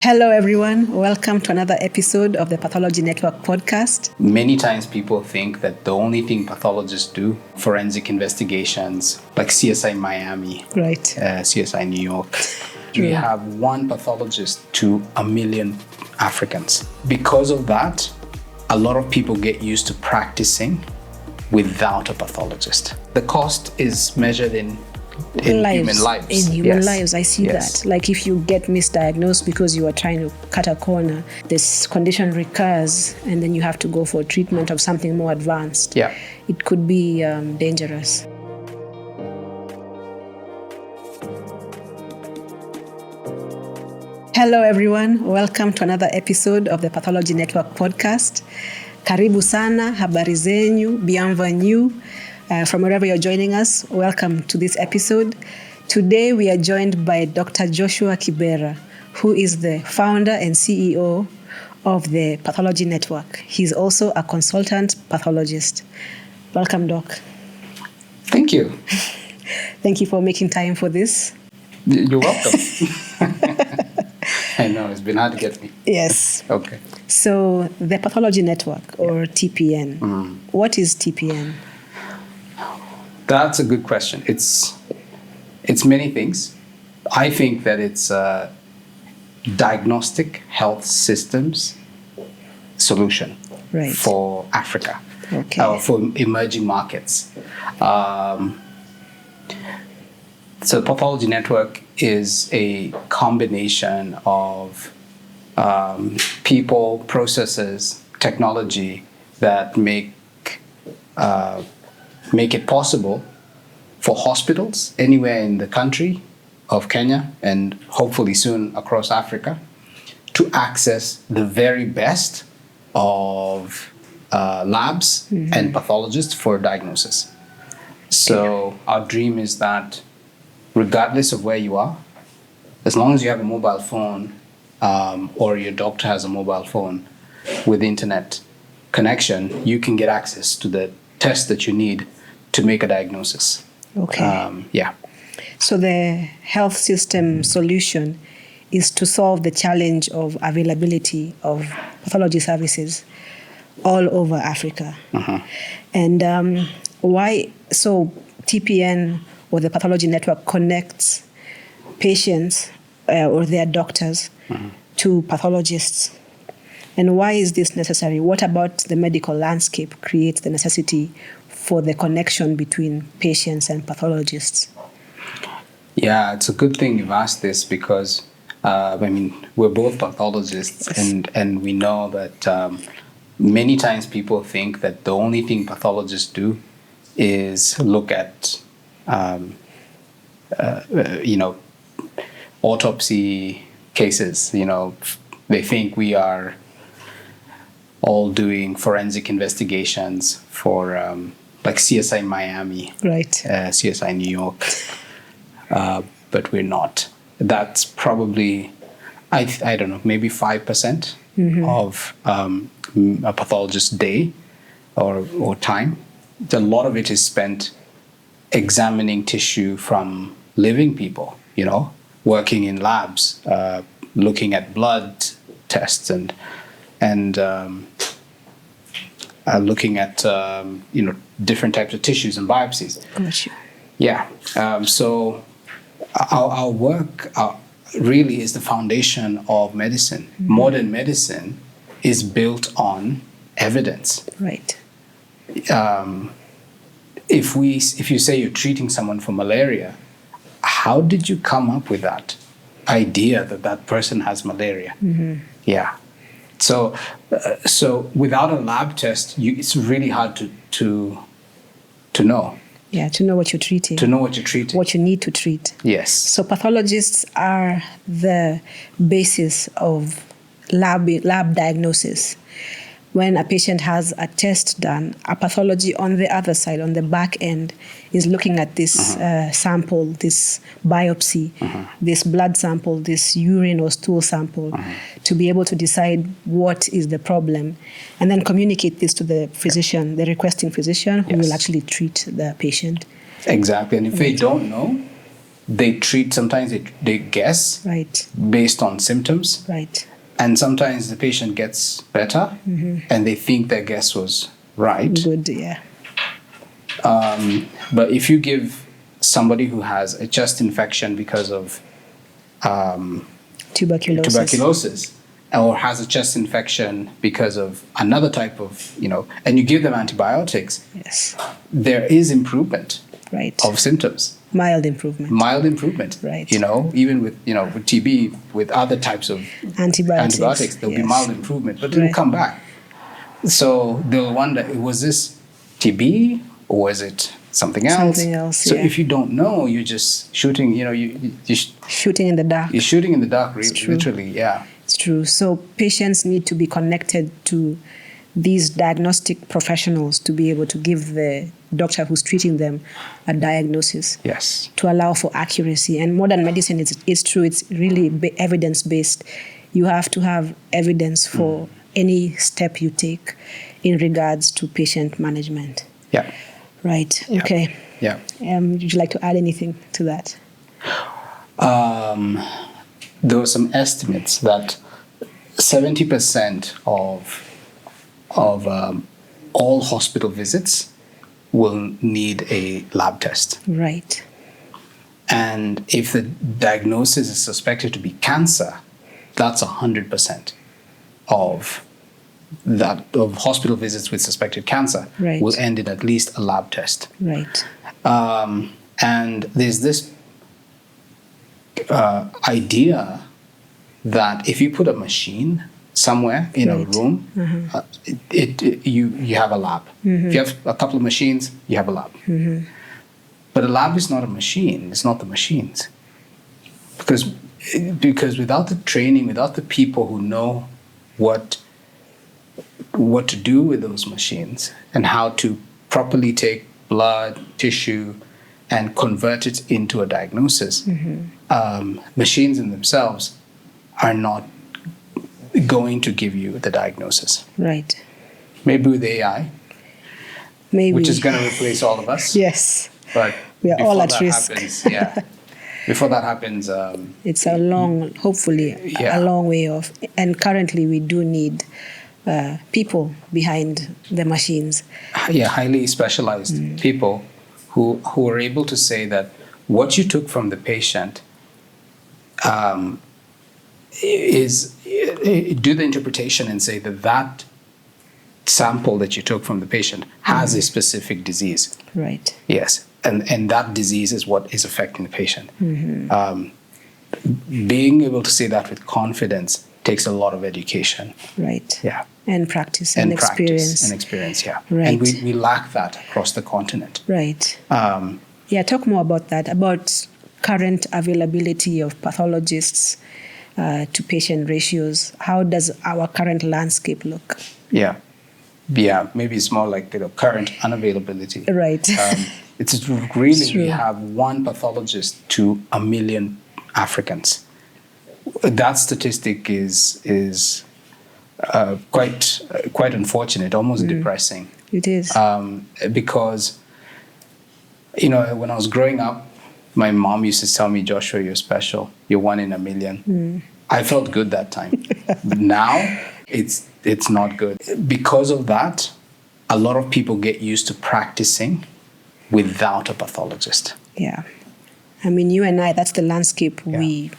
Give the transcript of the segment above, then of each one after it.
Hello, everyone. Welcome to another episode of the Pathology Network podcast. Many times people think that the only thing pathologists do, forensic investigations, like CSI Miami, Right. CSI New York. We have one pathologist to 1 million Africans. Because of that, a lot of people get used to practicing without a pathologist. The cost is measured in human lives. In human lives, I see that. Like if you get misdiagnosed because you are trying to cut a corner, this condition recurs and then you have to go for treatment of something more advanced. Yeah. It could be dangerous. Hello, everyone. Welcome to another episode of the Pathology Network podcast. Karibu sana, habari zenyu, bienvenue. From wherever you're joining us, welcome to this episode. Today we are joined by Dr. Joshua Kibera, who is the founder and CEO of the Pathology Network. He's also a consultant pathologist. Welcome, Doc. Thank you. Thank you for making time for this. You're welcome. I know, it's been hard to get me. Yes. Okay. So the Pathology Network, or TPN, what is TPN? That's a good question. It's many things. I think that it's a diagnostic health systems solution for Africa, for emerging markets. So Pathology Network is a combination of people, processes, technology that make it possible for hospitals anywhere in the country of Kenya and hopefully soon across Africa to access the very best of labs and pathologists for diagnosis. So our dream is that regardless of where you are, as long as you have a mobile phone or your doctor has a mobile phone with internet connection, you can get access to the test that you need to make a diagnosis. Okay. So the health system solution is to solve the challenge of availability of pathology services all over Africa. And why? So TPN, or the Pathology Network, connects patients or their doctors to pathologists. And why is this necessary? What about the medical landscape creates the necessity for the connection between patients and pathologists? Yeah, it's a good thing you've asked this because, we're both pathologists and we know that many times people think that the only thing pathologists do is look at, autopsy cases. They think we are all doing forensic investigations for like CSI Miami, CSI New York, but we're not. That's probably, I don't know, maybe 5% of a pathologist's day or time. A lot of it is spent examining tissue from living people, working in labs, looking at blood tests and looking at different types of tissues and biopsies. Gotcha. Yeah. So our work really is the foundation of medicine. Modern medicine is built on evidence. Right. If you say you're treating someone for malaria, how did you come up with that idea that person has malaria? Yeah. So without a lab test, it's really hard to know. Yeah, to know what you're treating. To know what you're treating. What you need to treat. Yes. So pathologists are the basis of lab diagnosis. When a patient has a test done, a pathology on the other side, on the back end, is looking at this sample, this biopsy, this blood sample, this urine or stool sample, to be able to decide what is the problem, and then communicate this to the physician, the requesting physician, who will actually treat the patient. Exactly. And if they don't know, they treat, sometimes they guess Right. based on symptoms. Right. And sometimes the patient gets better and they think their guess was right. Good, yeah. But if you give somebody who has a chest infection because of tuberculosis or has a chest infection because of another type of, and you give them antibiotics, yes, there is improvement right. of symptoms. Mild improvement. Right. Even with TB, with other types of antibiotics there'll be mild improvement, but it'll come back. So they'll wonder, was this TB or was it something else? So if you don't know, you're just shooting, you're shooting in the dark. You're shooting in the dark, literally, yeah. It's true. So patients need to be connected to these diagnostic professionals to be able to give the doctor who's treating them a diagnosis. Yes. To allow for accuracy. And modern medicine is true. It's really evidence-based. You have to have evidence for any step you take in regards to patient management. Yeah. Right. Yeah. Okay. Yeah. Would you like to add anything to that? There were some estimates that 70% of all hospital visits will need a lab test. Right. And if the diagnosis is suspected to be cancer, that's 100% of hospital visits with suspected cancer will end in at least a lab test. Right. And there's this idea that if you put a machine somewhere in a room, you have a lab. If you have a couple of machines, you have a lab. But a lab is not a machine. It's not the machines. Because without the training, without the people who know what to do with those machines and how to properly take blood, tissue, and convert it into a diagnosis, machines in themselves are not going to give you the diagnosis. Right. Maybe with AI. Maybe. Which is going to replace all of us. Yes. But we are all at risk. Before that happens, it's a long, hopefully, a long way off. And currently, we do need people behind the machines. Yeah, highly specialized people who are able to say that what you took from the patient is do the interpretation and say that sample that you took from the patient has a specific disease. Right. Yes. And that disease is what is affecting the patient. Being able to say that with confidence takes a lot of education. Right. Yeah. And practice and experience. Yeah. Right. And we lack that across the continent. Right. Talk more about that, about current availability of pathologists to patient ratios. How does our current landscape look? Yeah, maybe it's more like current unavailability. Right. It's really, we have one pathologist to 1 million Africans. That statistic is quite unfortunate, almost depressing. It is. Because, when I was growing up, my mom used to tell me, Joshua, you're special. You're 1 in 1 million. I felt good that time. Now, it's not good. Because of that, a lot of people get used to practicing without a pathologist. Yeah. I mean, you and I, that's the landscape we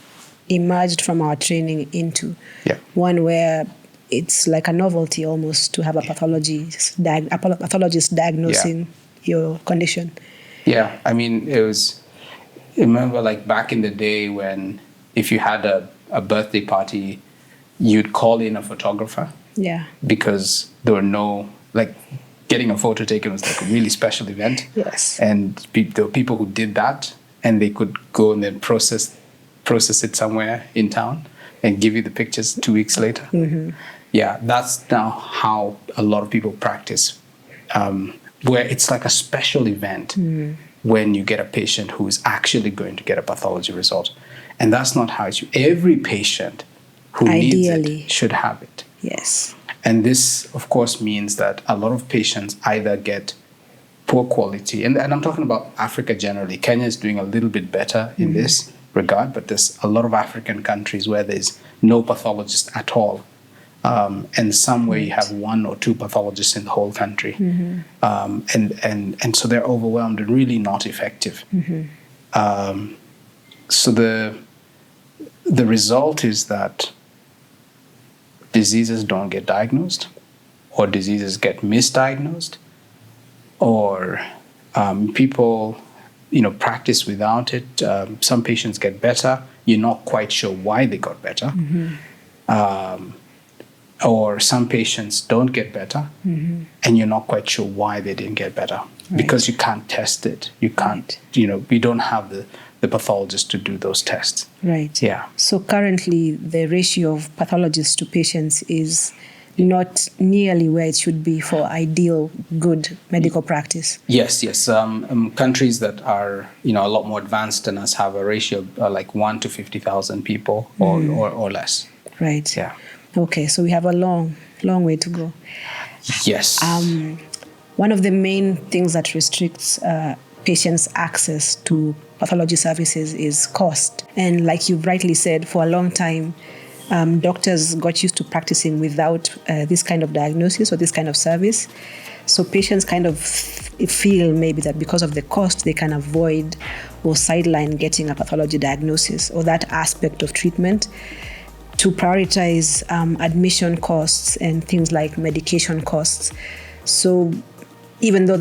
emerged from our training into. Yeah. One where it's like a novelty almost to have a pathologist diagnosing your condition. Yeah. I mean, remember like back in the day when if you had a birthday party, you'd call in a photographer. Yeah. Because there were no, getting a photo taken was like a really special event. Yes. And there were people who did that, and they could go and then process it somewhere in town and give you the pictures 2 weeks later. Yeah, that's now how a lot of people practice, where it's like a special event when you get a patient who is actually going to get a pathology result. And that's not how it's. Every patient who needs it should have it. Yes. And this, of course, means that a lot of patients either get poor quality. And I'm talking about Africa generally. Kenya is doing a little bit better in this regard, but there's a lot of African countries where there's no pathologist at all. And somewhere you have one or two pathologists in the whole country. And so they're overwhelmed and really not effective. So the result is that diseases don't get diagnosed, or diseases get misdiagnosed, or people, practice without it. Some patients get better. You're not quite sure why they got better. Or some patients don't get better, and you're not quite sure why they didn't get better, because you can't test it. You can't, we don't have the pathologist to do those tests. Right. Yeah. So currently, the ratio of pathologists to patients is not nearly where it should be for ideal, good medical practice. Yes. Countries that are, a lot more advanced than us have a ratio of like 1 to 50,000 people or less. Right. Yeah. Okay, so we have a long way to go. Yes. One of the main things that restricts patients' access to pathology services is cost. And like you rightly said, for a long time, doctors got used to practicing without this kind of diagnosis or this kind of service. So patients kind of feel maybe that because of the cost, they can avoid or sideline getting a pathology diagnosis or that aspect of treatment, to prioritize admission costs and things like medication costs. So even though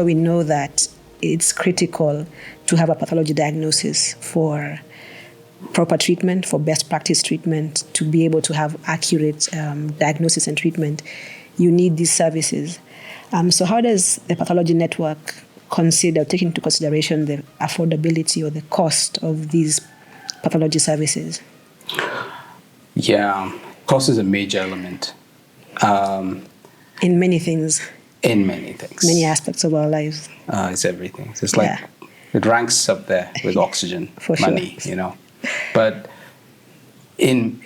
we know that it's critical to have a pathology diagnosis for proper treatment, for best practice treatment, to be able to have accurate diagnosis and treatment, you need these services. So how does the Pathology Network take into consideration the affordability or the cost of these pathology services? Yeah, cost is a major element. In many things. Many aspects of our lives. It's everything. It's like it ranks up there with oxygen, for money, sure. But in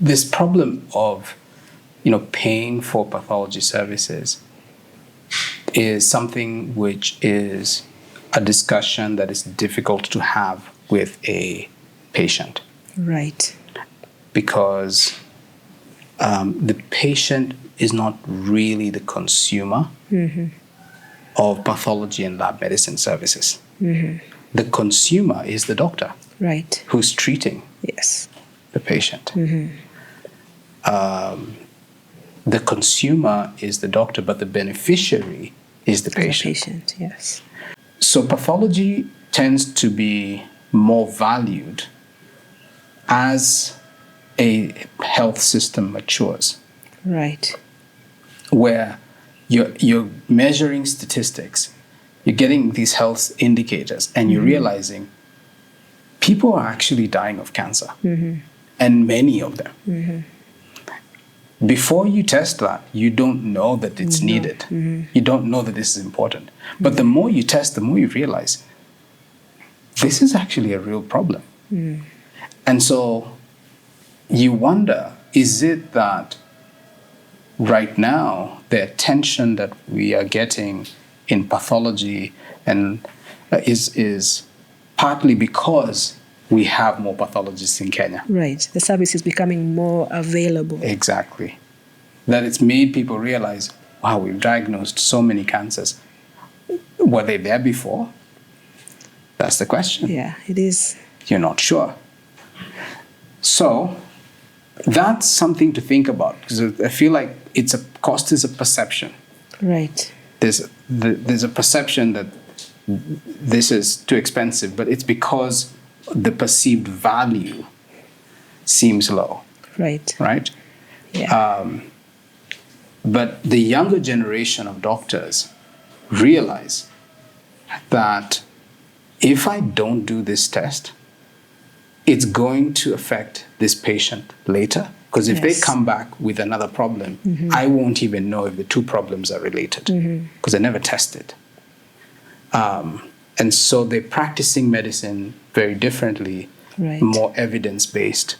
this problem of, paying for pathology services is something which is a discussion that is difficult to have with a patient. Right. Because the patient is not really the consumer of pathology and lab medicine services. The consumer is the doctor, right, who's treating the patient. The consumer is the doctor, but the beneficiary is the patient. Yes. So pathology tends to be more valued as a health system matures. Right. Where you're measuring statistics, you're getting these health indicators, and you're realizing people are actually dying of cancer, and many of them. Before you test that, you don't know that it's needed. You don't know that this is important. But the more you test, the more you realize this is actually a real problem. And so you wonder, is it that right now the attention that we are getting in pathology and is partly because we have more pathologists in Kenya? Right. The service is becoming more available. Exactly. That it's made people realize, wow, we've diagnosed so many cancers. Were they there before? That's the question. Yeah, it is. You're not sure. So that's something to think about, because I feel like cost is a perception. Right. There's a perception that this is too expensive, but it's because the perceived value seems low. Right. Right? Yeah. But the younger generation of doctors realize that if I don't do this test, it's going to affect this patient later. Because if they come back with another problem, I won't even know if the two problems are related, because I never tested. And so they're practicing medicine very differently, more evidence-based,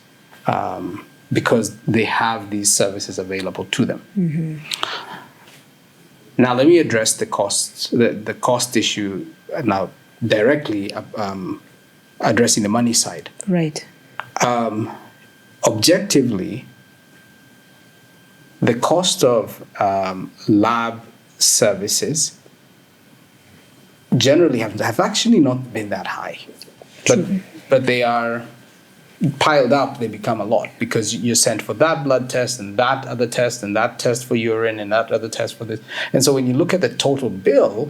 because they have these services available to them. Now, let me address the costs, the cost issue now directly, addressing the money side. Right. Objectively, the cost of lab services generally have actually not been that high. But they are piled up, they become a lot because you're sent for that blood test and that other test and that test for urine and that other test for this. And so when you look at the total bill,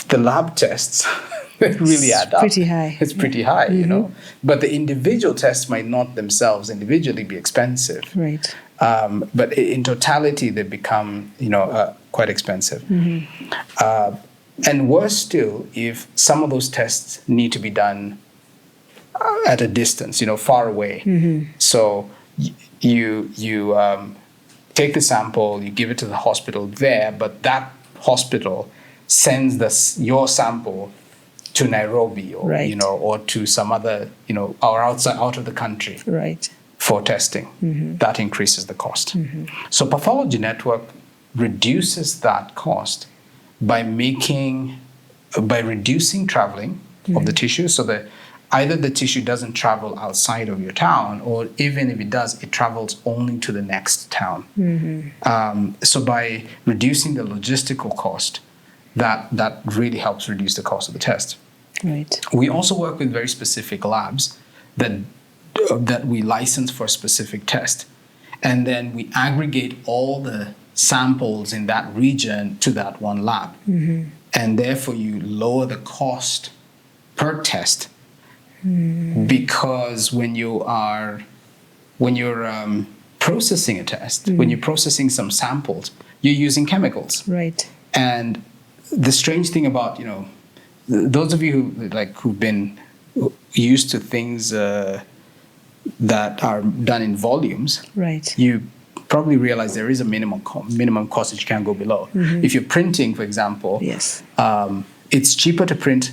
the lab tests really add up. Pretty high. It's pretty high, you know. But the individual tests might not themselves individually be expensive. Right. But in totality, they become, quite expensive. And worse still, if some of those tests need to be done at a distance, far away. So you take the sample, you give it to the hospital there, but that hospital sends your sample to Nairobi or or to some other or out of the country for testing. That increases the cost. So Pathology Network reduces that cost by reducing traveling of the tissue, so that either the tissue doesn't travel outside of your town, or even if it does, it travels only to the next town. So by reducing the logistical cost, that really helps reduce the cost of the test. Right. We also work with very specific labs that we license for a specific test. And then we aggregate all the samples in that region to that one lab. And therefore you lower the cost per test. Because when you're processing a test, when you're processing some samples, you're using chemicals. Right. And the strange thing about, those of you who've been used to things that are done in volumes, right, you probably realize there is a minimum cost that you can't go below. If you're printing, for example, yes, it's cheaper to print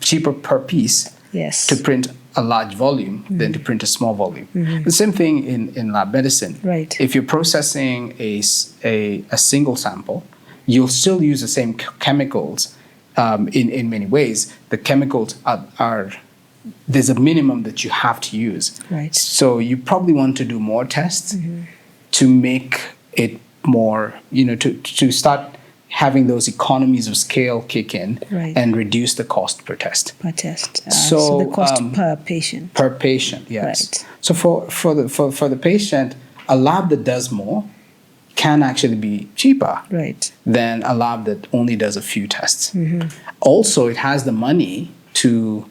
cheaper per piece to print a large volume than to print a small volume. The same thing in lab medicine. Right. If you're processing a single sample, you'll still use the same chemicals in many ways. The chemicals are there's a minimum that you have to use. Right. So you probably want to do more tests to make it more, to start having those economies of scale kick in and reduce the cost per test. Per test. So the cost per patient. Per patient, yes. Right. So for the patient, a lab that does more can actually be cheaper than a lab that only does a few tests. Also, it has the money to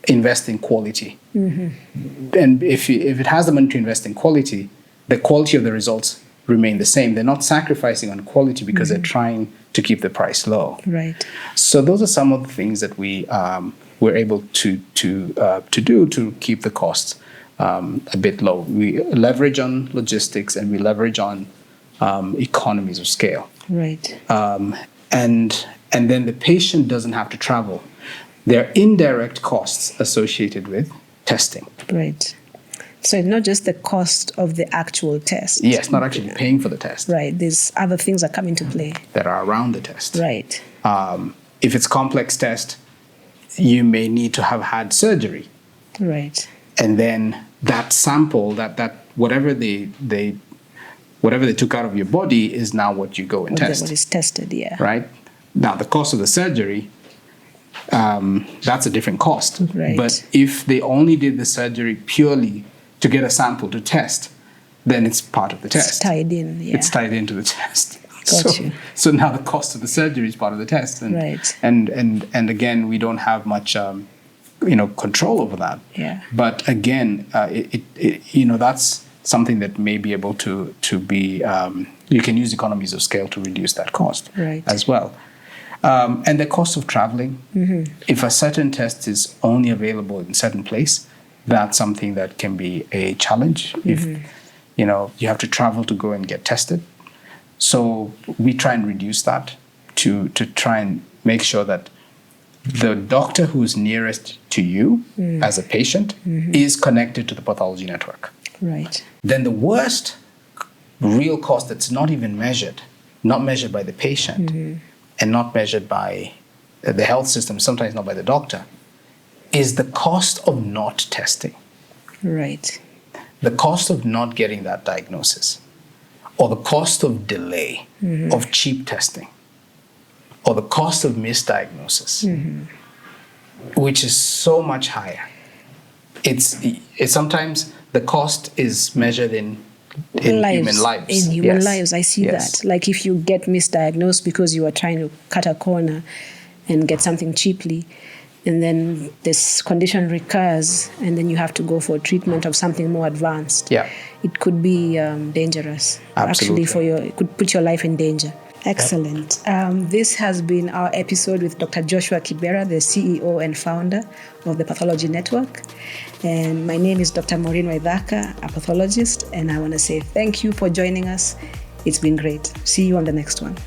invest in quality. And if it has the money to invest in quality, the quality of the results remain the same. They're not sacrificing on quality because they're trying to keep the price low. Right. So those are some of the things that we're able to do to keep the costs a bit low. We leverage on logistics and we leverage on economies of scale. Right. And then the patient doesn't have to travel. There are indirect costs associated with testing. Right. So it's not just the cost of the actual test. Yes, not actually paying for the test. Right. There's other things that come into play. That are around the test. Right. If it's complex test, you may need to have had surgery. Right. And then that sample, that whatever they took out of your body is now what you go and test. What is tested, yeah. Right? Now, the cost of the surgery, that's a different cost. Right. But if they only did the surgery purely to get a sample to test, then it's part of the test. It's tied in, yeah. It's tied into the test. Got you. So now the cost of the surgery is part of the test. And, right. And again, we don't have much control over that. Yeah. But again, that's something that may be able to be, you can use economies of scale to reduce that cost as well. And the cost of traveling, if a certain test is only available in a certain place, that's something that can be a challenge. If you have to travel to go and get tested. So we try and reduce that to try and make sure that the doctor who's nearest to you as a patient is connected to the pathology network. Right. Then the worst real cost that's not even measured not measured by the patient and not measured by the health system, sometimes not by the doctor, is the cost of not testing. Right. The cost of not getting that diagnosis, or the cost of delay of cheap testing, or the cost of misdiagnosis, which is so much higher. It's sometimes the cost is measured in human lives. In human lives, I see that. Like if you get misdiagnosed because you are trying to cut a corner and get something cheaply, and then this condition recurs, and then you have to go for treatment of something more advanced. Yeah. It could be dangerous. Absolutely. Actually, it could put your life in danger. Excellent. This has been our episode with Dr. Joshua Kibera, the CEO and founder of the Pathology Network. And my name is Dr. Maureen Waithaka, a pathologist, and I want to say thank you for joining us. It's been great. See you on the next one.